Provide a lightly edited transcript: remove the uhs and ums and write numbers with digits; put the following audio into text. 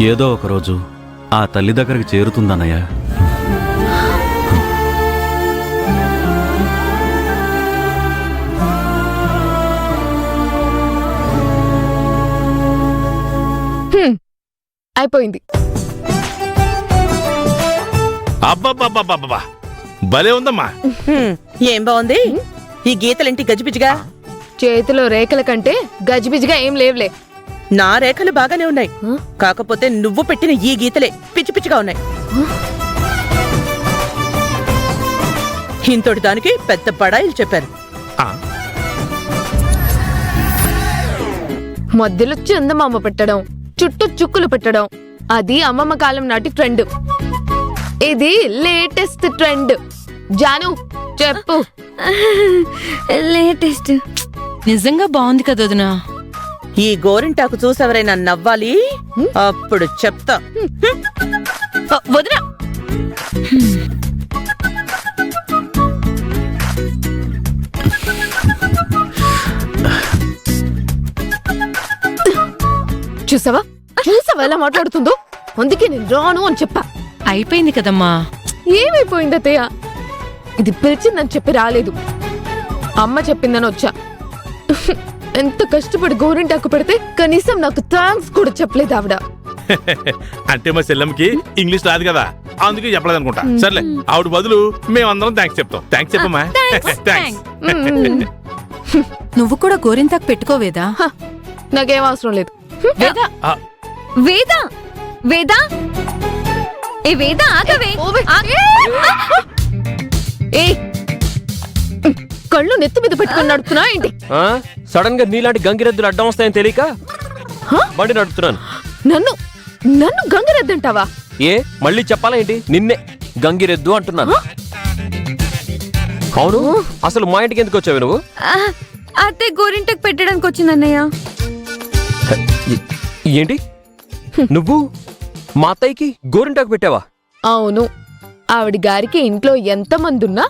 ఏదో ఒకరోజు ఆ తల్లి దగ్గరికి చేరుతుందన్నయ్య. అయిపోయింది. అబ్బబ్బబ్బబ్బబ్బా భలే ఉందమ్మా. ఏం బాగుంది ఈ గీతలేంటి గజిబిజిగా? చేతిలో రేఖల కంటే గజిబిజిగా ఏం లేవులే. నా రేఖలు బాగానే ఉన్నాయి, కాకపోతే నువ్వు పెట్టిన ఈ గీతలే పిచ్చి పిచ్చిగా ఉన్నాయి. ఇంతటి దానికి పెద్ద బడాయిలు చెప్పారు. మధ్యలో చందమామ పెట్టడం, చుట్టూ చుక్కులు పెట్టడం అది అమ్మమ్మ కాలం నాటి ట్రెండ్. ఇది లేటెస్ట్ ట్రెండ్. జాను చెప్పు. లేటెస్ట్ నిజంగా బాగుంది కదా వదినా. ఈ గోరింటాకు చూసెవరైనా నవ్వాలి, అప్పుడు చెప్తా. వదినా చూసావా ఎలా మాట్లాడుతుందో? అందుకే నేను రాను అని చెప్పా. అయిపోయింది కదమ్మా. ఏమైపోయింది అత్తయ్య? ఇది పిలిచిందని చెప్పి రాలేదు, అమ్మ చెప్పిందని వచ్చా. ఎంత కష్టపడి గోరింటాకు పెడితే కనీసం నాకు థ్యాంక్స్ కూడా చెప్పలేదు ఆవిడ. అంటే మా సెల్లమ్మకి ఇంగ్లీష్ రాదు కదా, అందుకే చెప్పలేదు అనుకుంటా. సర్లే, ఆవిడ బదులు మేమందరం థ్యాంక్స్ చెప్తాం. థ్యాంక్స్ చెప్పమ్మా. థ్యాంక్స్. నువ్వు కూడా గోరింతాకు పెట్టుకోవేదా? నాకేం అవసరం లేదు. వేదా వేదా వేదా ఏ వేదా ఆగవే. కళ్ళు నెత్తి మీద పెట్టుకుని నడుపుతున్నా ఏంటి? సడన్ గా నీలాంటి గంగిరెద్దులు అడ్డం వస్తాయని తెలియక బండి నడుపుతున్నాను. నన్ను నన్ను గంగిరెద్దంటావా? ఏ మళ్ళీ చెప్పాలా ఏంటి? నిన్నే గంగిరెద్దు అంటున్నాను. అవును, అసలు మా ఇంటికి ఎందుకు వచ్చావు నువ్వు? అత్తే గోరింటాకు పెట్టడానికి వచ్చిందన్నయ్య. ఏంటి నువ్వు మా అత్తయ్యకి గోరింటాకు పెట్టావా? అవును, ఆవిడ గారికి ఇంట్లో ఎంతమంది ఉన్నా